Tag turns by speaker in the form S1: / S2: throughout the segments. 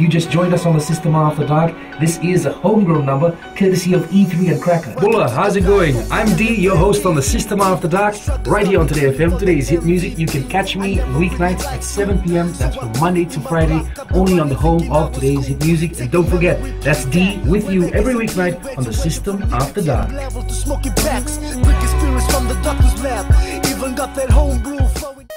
S1: you just joined us on the System After Dark, this is a homegrown number courtesy of E3 and Cracker. Bulla, how's it going? I'm D, your host on the System After Dark, right here on Today FM. Today's hit music. You can catch me weeknights at 7 p.m. That's from Monday to Friday, only on the home of Today's hit music. And don't forget, that's D with you every weeknight on the System After Dark. Even got that homebrew flowing.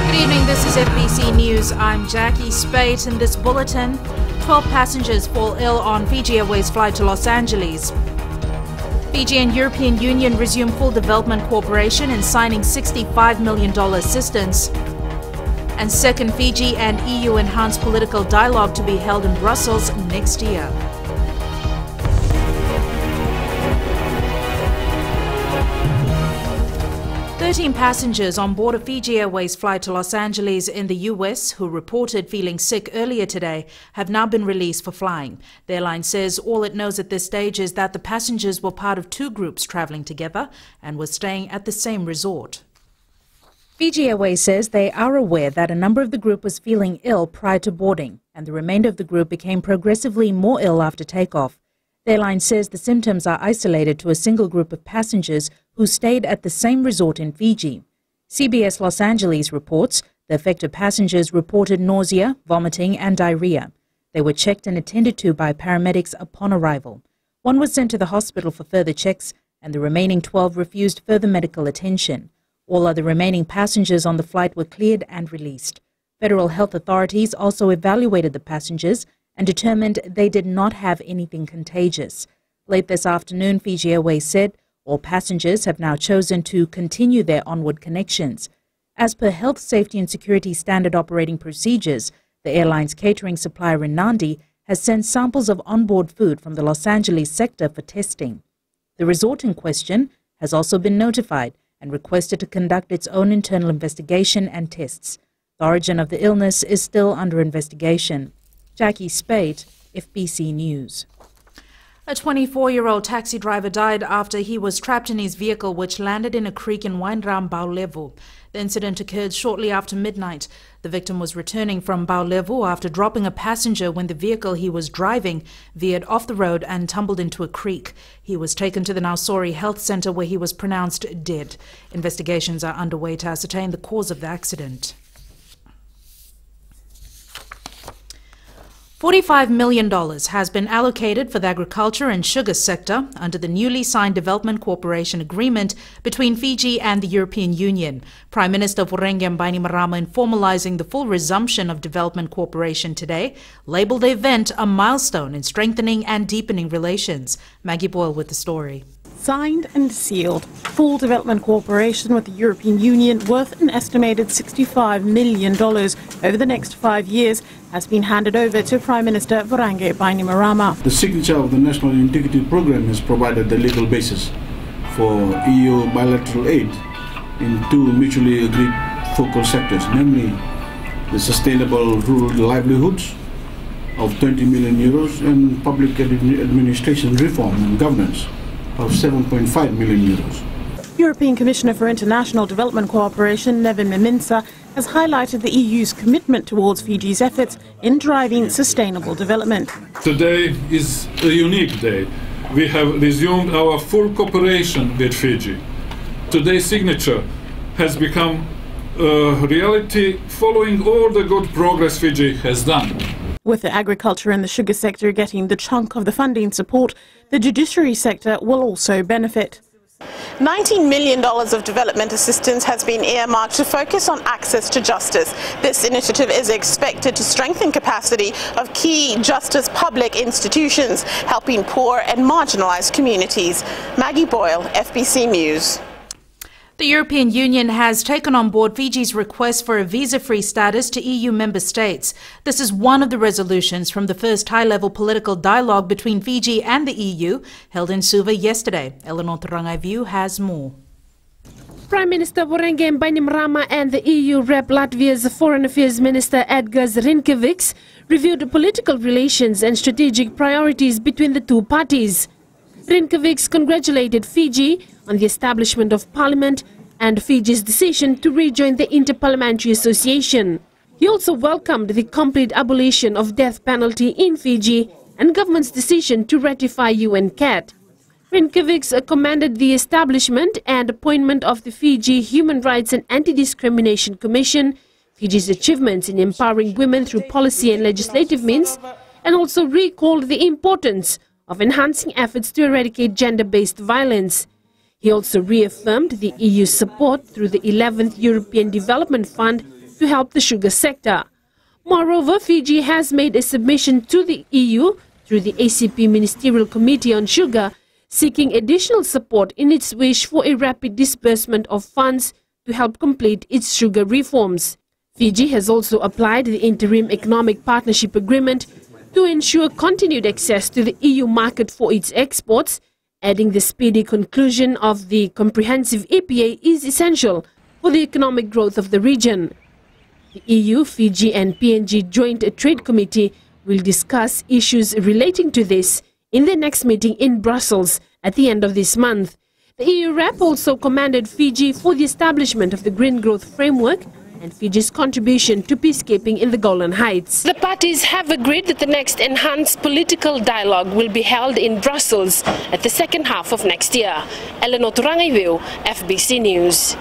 S2: Good evening, this is FBC News. I'm Jackie Spate. In this bulletin, 12 passengers fall ill on Fiji Airways flight to Los Angeles. Fiji and European Union resume full development cooperation in signing $65 million assistance. And second Fiji and EU enhanced political dialogue to be held in Brussels next year. Thirteen passengers on board a Fiji Airways flight to Los Angeles in the US who reported feeling sick earlier today have now been released for flying. The airline says all it knows at this stage is that the passengers were part of two groups traveling together and were staying at the same resort. Fiji Airways says they are aware that a number of the group was feeling ill prior to boarding, and the remainder of the group became progressively more ill after takeoff. The airline says the symptoms are isolated to a single group of passengers who stayed at the same resort in Fiji. CBS Los Angeles reports the affected passengers reported nausea, vomiting and diarrhea. They were checked and attended to by paramedics upon arrival. One was sent to the hospital for further checks, and the remaining 12 refused further medical attention. All other remaining passengers on the flight were cleared and released. Federal health authorities also evaluated the passengers and determined they did not have anything contagious. Late this afternoon, Fiji Airways said all passengers have now chosen to continue their onward connections. As per Health, Safety and Security Standard Operating Procedures, the airline's catering supplier in Nandi has sent samples of onboard food from the Los Angeles sector for testing. The resort in question has also been notified and requested to conduct its own internal investigation and tests. The origin of the illness is still under investigation. Jackie Spate, FBC News. A 24-year-old taxi driver died after he was trapped in his vehicle which landed in a creek in Wainram, Baulevu. The incident occurred shortly after midnight. The victim was returning from Baulevu after dropping a passenger when the vehicle he was driving veered off the road and tumbled into a creek. He was taken to the Nausori Health Centre where he was pronounced dead. Investigations are underway to ascertain the cause of the accident. $45 million has been allocated for the agriculture and sugar sector under the newly signed Development Cooperation Agreement between Fiji and the European Union. Prime Minister Voreqe Bainimarama, in formalizing the full resumption of development cooperation today, labelled the event a milestone in strengthening and deepening relations. Maggie Boyle with the story.
S3: Signed and sealed. Full development cooperation with the European Union worth an estimated $65 million over the next 5 years has been handed over to Prime Minister Voreqe Bainimarama.
S4: The signature of the National Integrated Programme has provided the legal basis for EU bilateral aid in two mutually agreed focal sectors, namely the sustainable rural livelihoods of €20 million and public administration reform and governance of €7.5 million.
S3: European Commissioner for International Development Cooperation, Nevin Mimintsa, has highlighted the EU's commitment towards Fiji's efforts in driving sustainable development.
S5: Today is a unique day. We have resumed our full cooperation with Fiji. Today's signature has become a reality following all the good progress Fiji has done.
S3: With the agriculture and the sugar sector getting the chunk of the funding support, the judiciary sector will also benefit.
S6: $19 million of development assistance has been earmarked to focus on access to justice. This initiative is expected to strengthen capacity of key justice public institutions, helping poor and marginalised communities. Maggie Boyle, FBC News.
S2: The European Union has taken on board Fiji's request for a visa-free status to EU member states. This is one of the resolutions from the first high-level political dialogue between Fiji and the EU held in Suva yesterday. Eleanor Tarangaiviu has more.
S7: Prime Minister Vorengen Bainimarama and the EU rep Latvia's Foreign Affairs Minister Edgars Rinkēvičs reviewed political relations and strategic priorities between the two parties. Rinkēvičs congratulated Fiji on the establishment of parliament and Fiji's decision to rejoin the Interparliamentary Association. He also welcomed the complete abolition of death penalty in Fiji and government's decision to ratify UN CAT. Rinkēvičs commended the establishment and appointment of the Fiji Human Rights and Anti-Discrimination Commission, Fiji's achievements in empowering women through policy and legislative means, and also recalled the importance of enhancing efforts to eradicate gender-based violence. He also reaffirmed the EU's support through the 11th European Development Fund to help the sugar sector. Moreover, Fiji has made a submission to the EU through the ACP Ministerial Committee on Sugar, seeking additional support in its wish for a rapid disbursement of funds to help complete its sugar reforms. Fiji has also applied the Interim Economic Partnership Agreement to ensure continued access to the EU market for its exports, adding the speedy conclusion of the comprehensive EPA is essential for the economic growth of the region. The EU, Fiji and PNG Joint Trade Committee will discuss issues relating to this in their next meeting in Brussels at the end of this month. The EU rep also commended Fiji for the establishment of the Green Growth Framework and Fiji's contribution to peacekeeping in the Golan Heights. The parties have agreed that the next enhanced political dialogue will be held in Brussels at the second half of next year. Eleanor Turangaiwiu, FBC News.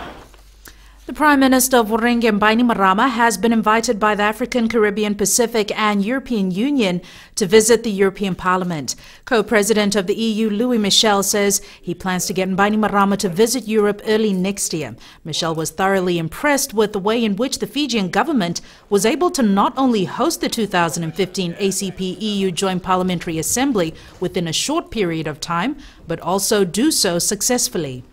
S2: The Prime Minister Vorengen Bainimarama has been invited by the African, Caribbean, Pacific and European Union to visit the European Parliament. Co-President of the EU, Louis Michel, says he plans to get Bainimarama to visit Europe early next year. Michel was thoroughly impressed with the way in which the Fijian government was able to not only host the 2015 ACP-EU Joint Parliamentary Assembly within a short period of time, but also do so successfully.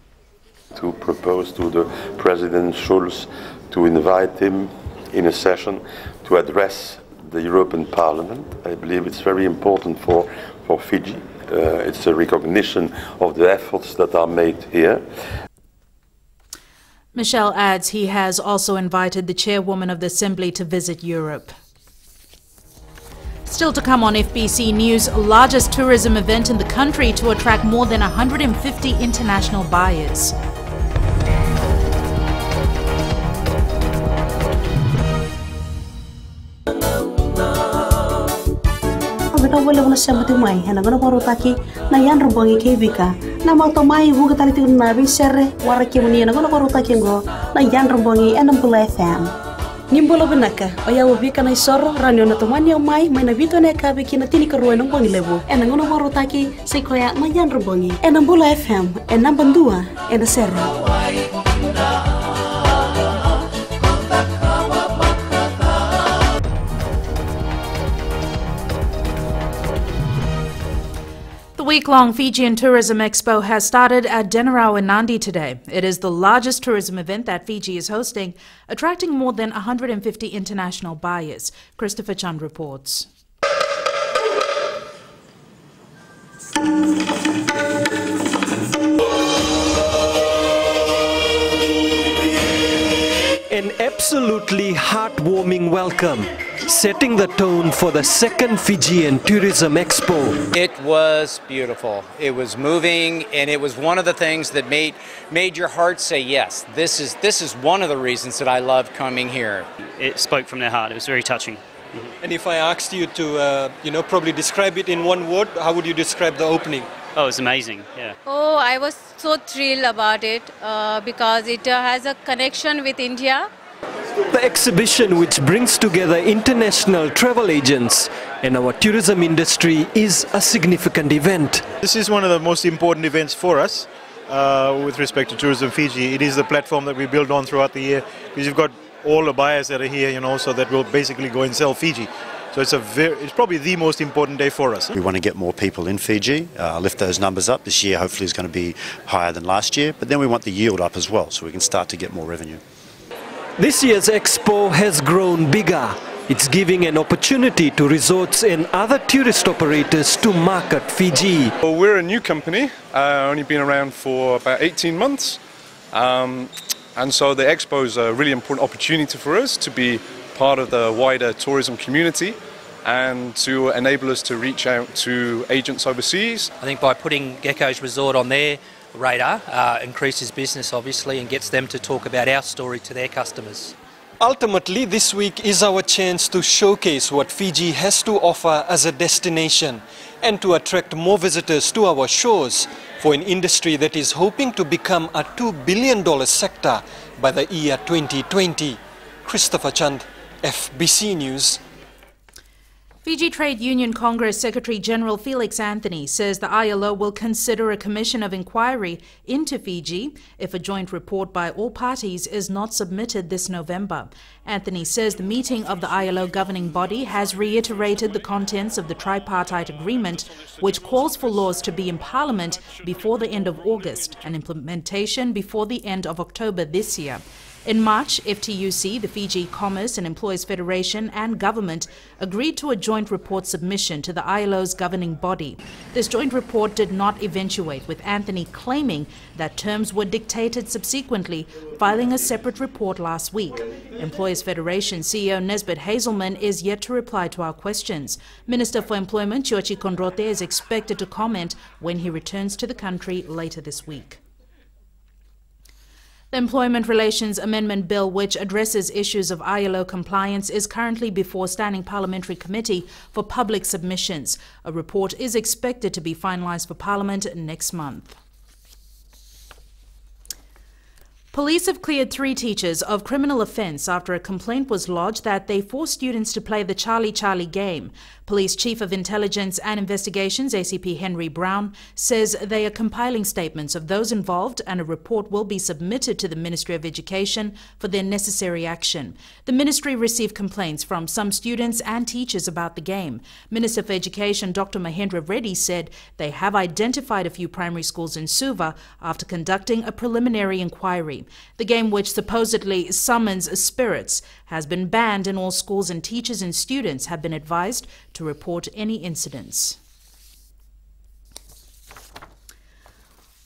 S8: To propose to the President Schulz to invite him in a session to address the European Parliament. I believe it's very important for Fiji. It's a recognition of the efforts that are made here.
S2: Michel adds he has also invited the chairwoman of the Assembly to visit Europe. Still to come on FBC News, largest tourism event in the country to attract more than 150 international buyers.
S9: Wale wala sambati mai hena gana baro taki na yan rombongi kevika na malto mai buga tali tigun na bisere warake muni na gana baro taki ngo na yan rombongi enambula FM nimbolo benaka oya wobika na isoro ranyo na tomani mai na vito ne ka biki na tini karuwa nong bongi lebu ena gana baro taki sekoya na yan rombongi enambula FM enambandua enasere.
S2: The week-long Fijian Tourism Expo has started at Denarau in Nandi today. It is the largest tourism event that Fiji is hosting, attracting more than 150 international buyers. Christopher Chand reports.
S10: An absolutely heartwarming welcome, setting the tone for the second Fijian Tourism Expo.
S11: It was beautiful. It was moving, and it was one of the things that made your heart say yes. This is one of the reasons that I love coming here.
S12: It spoke from their heart. It was very touching.
S13: And if I asked you to, probably describe it in one word, how would you describe the opening?
S12: Oh, it was amazing, yeah.
S14: Oh, I was so thrilled about it because it has a connection with India.
S10: The exhibition, which brings together international travel agents and our tourism industry, is a significant event.
S15: This is one of the most important events for us with respect to Tourism Fiji. It is the platform that we build on throughout the year because you've got all the buyers that are here, so that will basically go and sell Fiji. So it's probably the most important day for us.
S16: We want to get more people in Fiji, lift those numbers up. This year hopefully is going to be higher than last year, but then we want the yield up as well so we can start to get more revenue.
S10: This year's expo has grown bigger. It's giving an opportunity to resorts and other tourist operators to market Fiji.
S17: Well, we're a new company, only been around for about 18 months. And so the expo is a really important opportunity for us to be part of the wider tourism community and to enable us to reach out to agents overseas.
S18: I think by putting Gecko's Resort on their radar increases business obviously and gets them to talk about our story to their customers.
S13: Ultimately, this week is our chance to showcase what Fiji has to offer as a destination and to attract more visitors to our shores for an industry that is hoping to become a $2 billion sector by the year 2020. Christopher Chand, FBC News.
S2: Fiji Trade Union Congress Secretary General Felix Anthony says the ILO will consider a commission of inquiry into Fiji if a joint report by all parties is not submitted this November. Anthony says the meeting of the ILO governing body has reiterated the contents of the tripartite agreement, which calls for laws to be in Parliament before the end of August and implementation before the end of October this year. In March, FTUC, the Fiji Commerce and Employers Federation and government agreed to a joint report submission to the ILO's governing body. This joint report did not eventuate, with Anthony claiming that terms were dictated subsequently, filing a separate report last week. Employers Federation CEO Nesbitt Hazelman is yet to reply to our questions. Minister for Employment Chiochi Kondrote is expected to comment when he returns to the country later this week. The Employment Relations Amendment Bill, which addresses issues of ILO compliance, is currently before Standing Parliamentary Committee for public submissions. A report is expected to be finalised for Parliament next month. Police have cleared 3 teachers of criminal offence after a complaint was lodged that they forced students to play the Charlie Charlie game. Police Chief of Intelligence and Investigations, ACP Henry Brown, says they are compiling statements of those involved and a report will be submitted to the Ministry of Education for their necessary action. The ministry received complaints from some students and teachers about the game. Minister for Education Dr. Mahendra Reddy said they have identified a few primary schools in Suva after conducting a preliminary inquiry. The game, which supposedly summons spirits, has been banned in all schools, and teachers and students have been advised to report any incidents.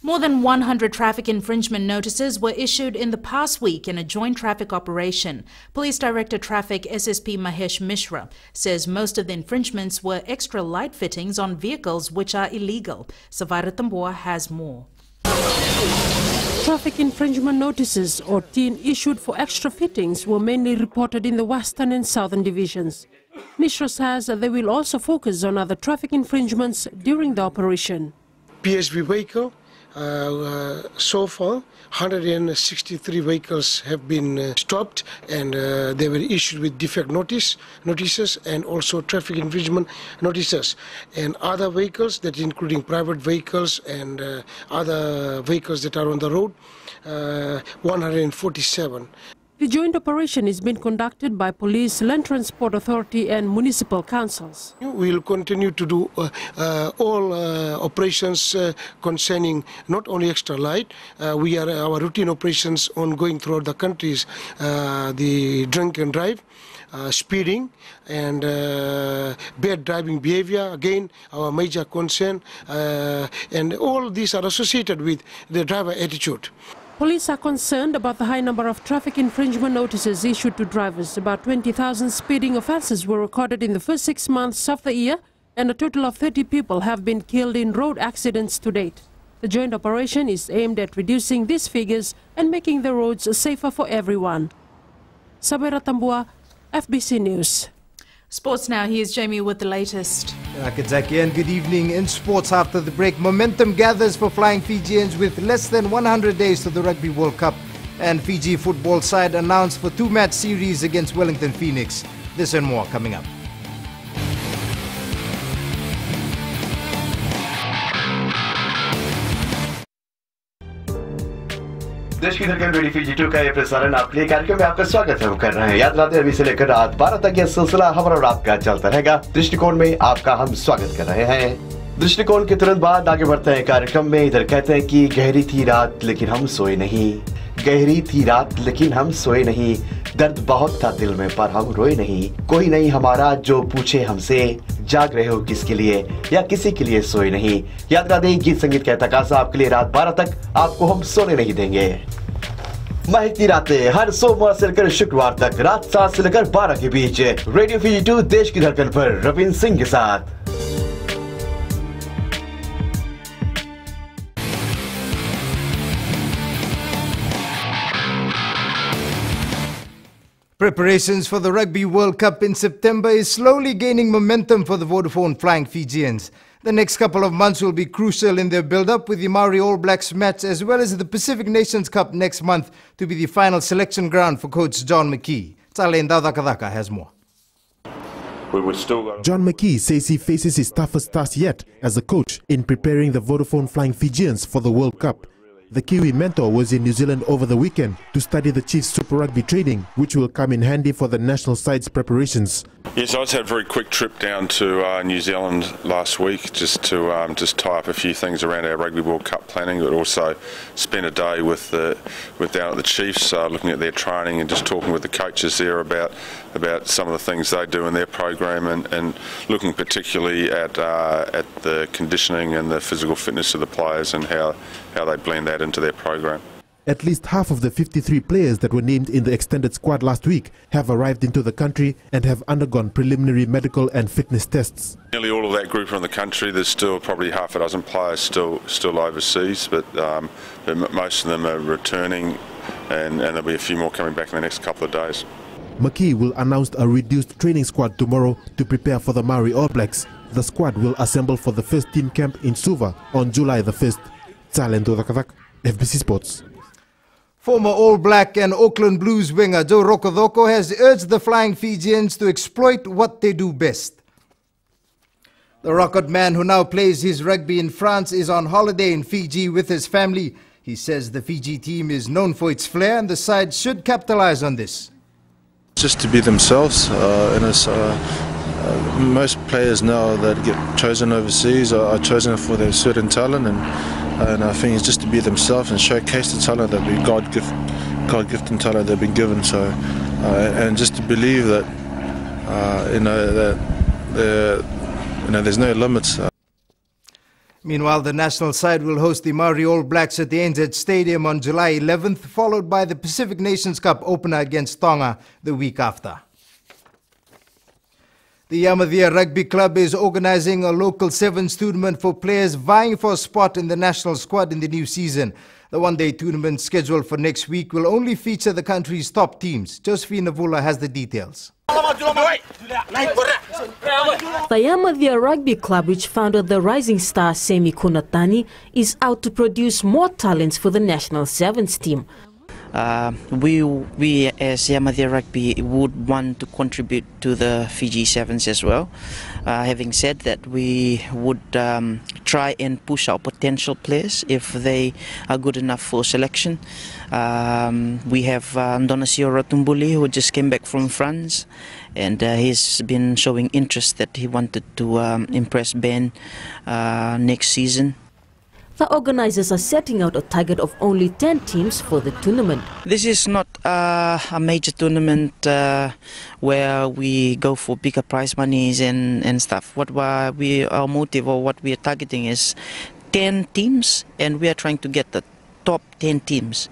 S2: More than 100 traffic infringement notices were issued in the past week in a joint traffic operation. Police Director Traffic SSP Mahesh Mishra says most of the infringements were extra light fittings on vehicles which are illegal. Savaira Tambua has more.
S7: Traffic infringement notices or TIN issued for extra fittings were mainly reported in the Western and Southern divisions. Mishra says they will also focus on other traffic infringements during the operation.
S19: PSV vehicle, so far 163 vehicles have been stopped and they were issued with defect notices and also traffic infringement notices. And other vehicles, that including private vehicles and other vehicles that are on the road, 147.
S7: The joint operation is being conducted by Police, Land Transport Authority and municipal councils.
S19: We will continue to do all operations concerning not only extra light. Our routine operations ongoing throughout the countries, the drink and drive, speeding and bad driving behavior, again our major concern, and all these are associated with the driver attitude.
S7: Police are concerned about the high number of traffic infringement notices issued to drivers. About 20,000 speeding offences were recorded in the first 6 months of the year, and a total of 30 people have been killed in road accidents to date. The joint operation is aimed at reducing these figures and making the roads safer for everyone. Sabera Tambua, FBC News.
S2: Sports now. Here's Jamie with the latest.
S20: Kadzaki, and good evening. In sports after the break, momentum gathers for Flying Fijians with less than 100 days to the Rugby World Cup. And Fiji football side announced for 2-match series against Wellington Phoenix. This and more coming up.
S21: देश की धड़कन radio Fiji 2 का ये प्रसारण आपके लिए कार्यक्रम में आपका स्वागत हम कर रहे हैं। याद रखते हैं अभी से लेकर रात 12 तक यह सिलसिला हमारा और आपका चलता रहेगा। दृष्टिकोण में आपका हम स्वागत कर रहे हैं। दृष्टिकोण के तुरंत बाद आगे बढ़ते हैं कार्यक्रम में। इधर कहते हैं कि गहरी थी रात लेकिन हम सोए नहीं, गहरी थी रात लेकिन हम सोए नहीं, दर्द बहुत था दिल में पर हम रोए नहीं, कोई नहीं हमारा जो पूछे हमसे, जाग रहे हो किसके लिए या किसी के लिए सोए नहीं। याद रखते हैं गीत संगीत का तकाजा आपके लिए रात 12 तक आपको हम सोने नहीं देंगे। महकती रातें हर सोमवार से लेकर शुक्रवार तक रात 7 से लेकर 12 के बीच रेडियो फीजी 2 देश की धड़कन पर रविंद्र सिंह के साथ।
S20: Preparations for the Rugby World Cup in September is slowly gaining momentum for the Vodafone Flying Fijians. The next couple of months will be crucial in their build-up, with the Maori All Blacks match as well as the Pacific Nations Cup next month to be the final selection ground for coach John McKee. Tale Ndadakadaka has more.
S1: John McKee says he faces his toughest task yet as a coach in preparing the Vodafone Flying Fijians for the World Cup. The Kiwi mentor was in New Zealand over the weekend to study the Chiefs Super Rugby training, which will come in handy for the national side's preparations.
S22: Yes, I just had a very quick trip down to New Zealand last week just to tie up a few things around our Rugby World Cup planning, but also spent a day with down at the Chiefs looking at their training and just talking with the coaches there about some of the things they do in their program and looking particularly at the conditioning and the physical fitness of the players and how they blend that into their program.
S1: At least half of the 53 players that were named in the extended squad last week have arrived into the country and have undergone preliminary medical and fitness tests.
S22: Nearly all of that group are in the country. There's still probably half a dozen players still overseas, but most of them are returning, and there'll be a few more coming back in the next couple of days.
S1: McKee will announce a reduced training squad tomorrow to prepare for the Maori All Blacks. The squad will assemble for the first team camp in Suva on July the 1st. Talento Dakadak, FBC Sports.
S20: Former All Black and Auckland Blues winger Joe Rokodoko has urged the Flying Fijians to exploit what they do best. The Rocket man, who now plays his rugby in France, is on holiday in Fiji with his family. He says the Fiji team is known for its flair and the side should capitalize on this.
S23: Just to be themselves, most players now that get chosen overseas are chosen for their certain talent, and I think it's just to be themselves and showcase the talent that we God-gifted talent they've been given. So, and just to believe that there's no limits.
S20: Meanwhile, the national side will host the Maori All Blacks at the NZ Stadium on July 11th, followed by the Pacific Nations Cup opener against Tonga the week after. The Yamadhya Rugby Club is organising a local sevens tournament for players vying for a spot in the national squad in the new season. The one-day tournament scheduled for next week will only feature the country's top teams. Josephine Navula has the details.
S24: The Yamadhya Rugby Club, which founded the rising star Semi Kunatani, is out to produce more talents for the national sevens team.
S25: We as Yamadhya Rugby would want to contribute to the Fiji Sevens as well. Having said that, we would try and push our potential players if they are good enough for selection. We have Ndonasio Rotumbuli, who just came back from France, and he's been showing interest that he wanted to impress Ben next season.
S24: The organisers are setting out a target of only 10 teams for the tournament.
S25: This is not a major tournament where we go for bigger prize monies and stuff. Our motive or what we are targeting is 10 teams, and we are trying to get the top 10 teams.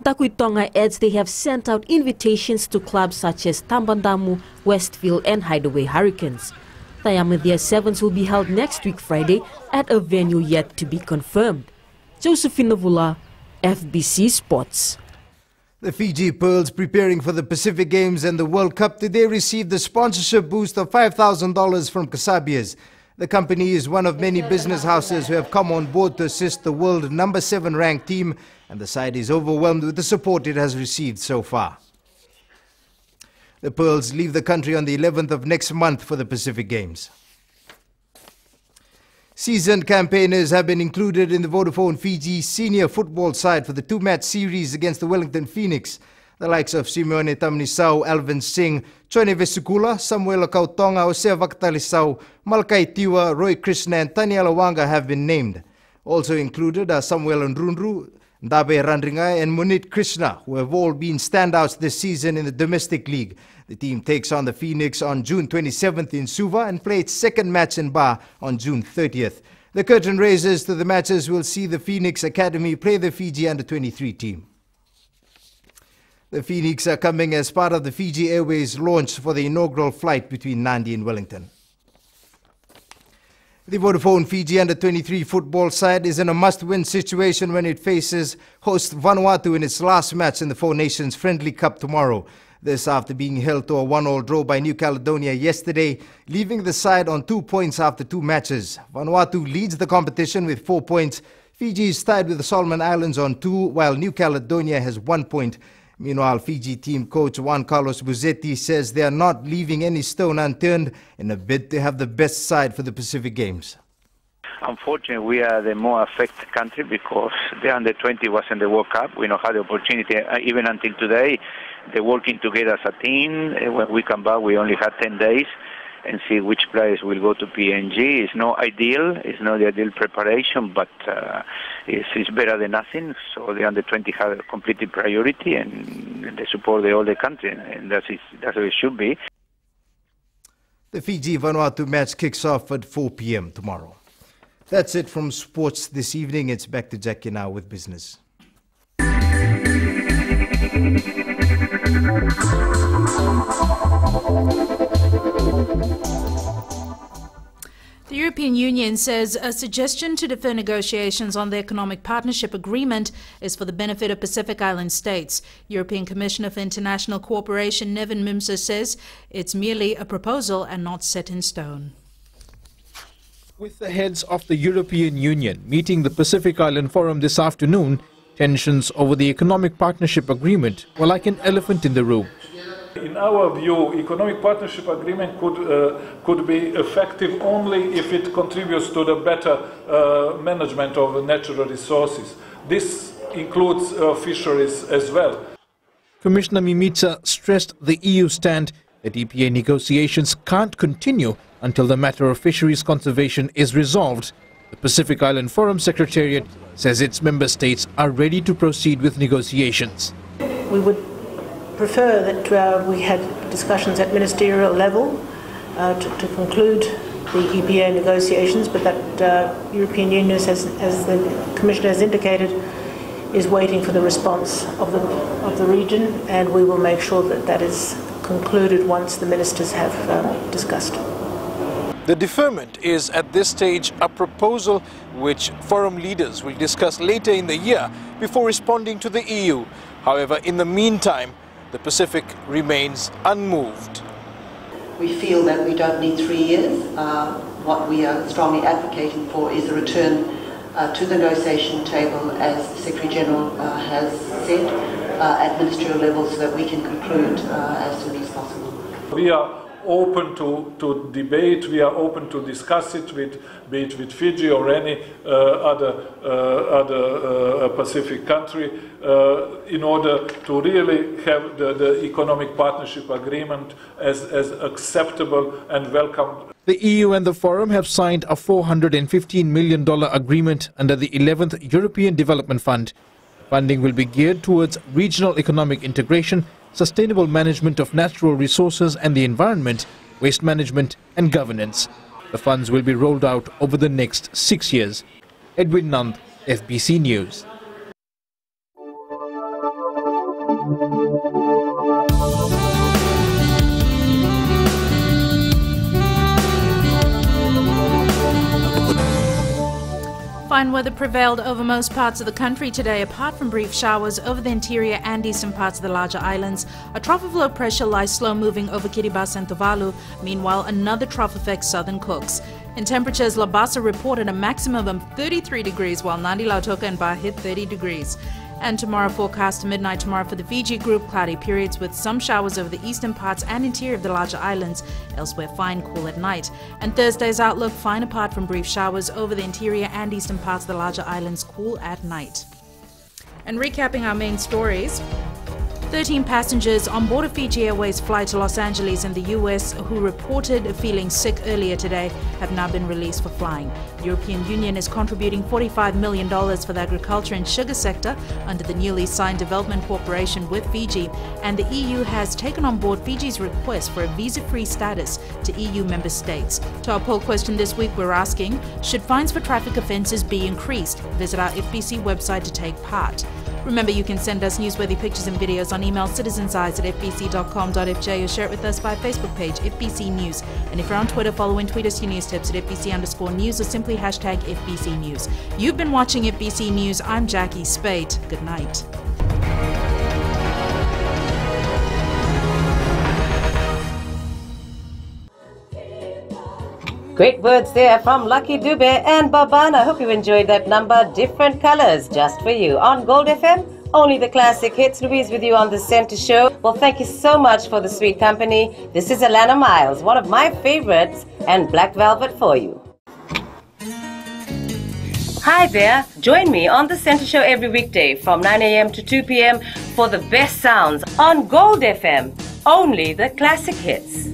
S24: Takui Tonga adds they have sent out invitations to clubs such as Tambandamu, Westfield and Hideaway Hurricanes. The Yamadhya Sevens will be held next week Friday at a venue yet to be confirmed. Josephine Navula, FBC Sports.
S20: The Fiji Pearls, preparing for the Pacific Games and the World Cup, today received the sponsorship boost of $5,000 from Kasabias. The company is one of many business houses who have come on board to assist the world number 7 ranked team, and the side is overwhelmed with the support it has received so far. The Pearls leave the country on the 11th of next month for the Pacific Games. Seasoned campaigners have been included in the Vodafone Fiji senior football side for the 2-match series against the Wellington Phoenix. The likes of Simeone Tamnisau, Alvin Singh, Chone Vesukula, Samuel Kautonga, Osea Vaktalisau, Malkai Tiwa, Roy Krishna and Tanya Lawanga have been named. Also included are Samuel Nrunru, Ndabe Randringai and Munit Krishna, who have all been standouts this season in the domestic league. The team takes on the Phoenix on June 27th in Suva and play its second match in Ba on June 30th. The curtain raisers to the matches will see the Phoenix Academy play the Fiji Under-23 team. The Phoenix are coming as part of the Fiji Airways launch for the inaugural flight between Nadi and Wellington. The Vodafone Fiji Under-23 football side is in a must-win situation when it faces host Vanuatu in its last match in the Four Nations Friendly Cup tomorrow. This after being held to a 1-1 draw by New Caledonia yesterday, leaving the side on 2 points after 2 matches. Vanuatu leads the competition with 4 points. Fiji is tied with the Solomon Islands on 2, while New Caledonia has 1 point. Meanwhile, Fiji team coach Juan Carlos Buzetti says they are not leaving any stone unturned in a bid to have the best side for the Pacific Games.
S3: Unfortunately, we are the more affected country because the Under-20 was in the World Cup. We don't have the opportunity, even until today, they're working together as a team. When we come back, we only had 10 days and see which players will go to PNG. It's not ideal. It's not the ideal preparation, but it's better than nothing. So the Under-20 have a complete priority, and they support the whole country, and that's how it should be.
S20: The Fiji-Vanuatu match kicks off at 4 p.m. tomorrow. That's it from sports this evening. It's back to Jackie now with business.
S2: The European Union says a suggestion to defer negotiations on the Economic Partnership Agreement is for the benefit of Pacific Island states. European Commissioner for International Cooperation Nevin Mimsa says it's merely a proposal and not set in stone.
S4: With the heads of the European Union meeting the Pacific Island Forum this afternoon, tensions over the Economic Partnership Agreement were like an elephant in the room.
S5: In our view, economic partnership agreement could be effective only if it contributes to the better management of natural resources. This includes fisheries as well.
S4: Commissioner Mimica stressed the EU stand that EPA negotiations can't continue until the matter of fisheries conservation is resolved. The Pacific Island Forum Secretariat says its member states are ready to proceed with negotiations.
S6: We would prefer that we had discussions at ministerial level to conclude the EPA negotiations, but that European Union, as the Commissioner has indicated, is waiting for the response of the region, and we will make sure that that is concluded once the ministers have discussed.
S4: The deferment is at this stage a proposal which forum leaders will discuss later in the year before responding to the EU. However, in the meantime, the Pacific remains unmoved.
S8: We feel that we don't need 3 years. What we are strongly advocating for is a return to the negotiation table, as the Secretary General has said, at ministerial level, so that we can conclude as soon as possible.
S5: We are open to debate, we are open to discuss it be it with Fiji or any other Pacific country in order to really have the economic partnership agreement as acceptable and welcomed.
S4: The EU and the Forum have signed a $415 million agreement under the 11th European Development Fund. Funding will be geared towards regional economic integration, sustainable management of natural resources and the environment, waste management and governance. The funds will be rolled out over the next 6 years. Edwin Nand, FBC News.
S2: Fine weather prevailed over most parts of the country today, apart from brief showers over the interior and eastern parts of the larger islands. A trough of low pressure lies slow-moving over Kiribati and Tuvalu. Meanwhile, another trough affects southern Cooks. In temperatures, Labasa reported a maximum of 33 degrees, while Nadi, Lautoka and Ba hit 30 degrees. And tomorrow forecast to midnight tomorrow for the Fiji group, cloudy periods with some showers over the eastern parts and interior of the larger islands. Elsewhere, fine, cool at night. And Thursday's outlook, fine apart from brief showers over the interior and eastern parts of the larger islands, cool at night. And recapping our main stories. 13 passengers on board a Fiji Airways flight to Los Angeles in the US who reported feeling sick earlier today have now been released for flying. The European Union is contributing $45 million for the agriculture and sugar sector under the newly signed development cooperation with Fiji, and the EU has taken on board Fiji's request for a visa-free status to EU member states. To our poll question this week, we're asking, should fines for traffic offences be increased? Visit our FBC website to take part. Remember, you can send us newsworthy pictures and videos on email citizenseyes@fbc.com.fj or share it with us by Facebook page FBC News. And if you're on Twitter, follow and tweet us your news tips at FBC_news or simply hashtag FBC News. You've been watching FBC News. I'm Jackie Spade. Good night.
S9: Great words there from Lucky Dube and Baban. I hope you enjoyed that number. Different colors just for you. On Gold FM, only the classic hits. Louise with you on the Center Show. Well, thank you so much for the sweet company. This is Alana Miles, one of my favorites, and Black Velvet for you. Hi there. Join me on the Center Show every weekday from 9 a.m. to 2 p.m. for the best sounds on Gold FM. Only the classic hits.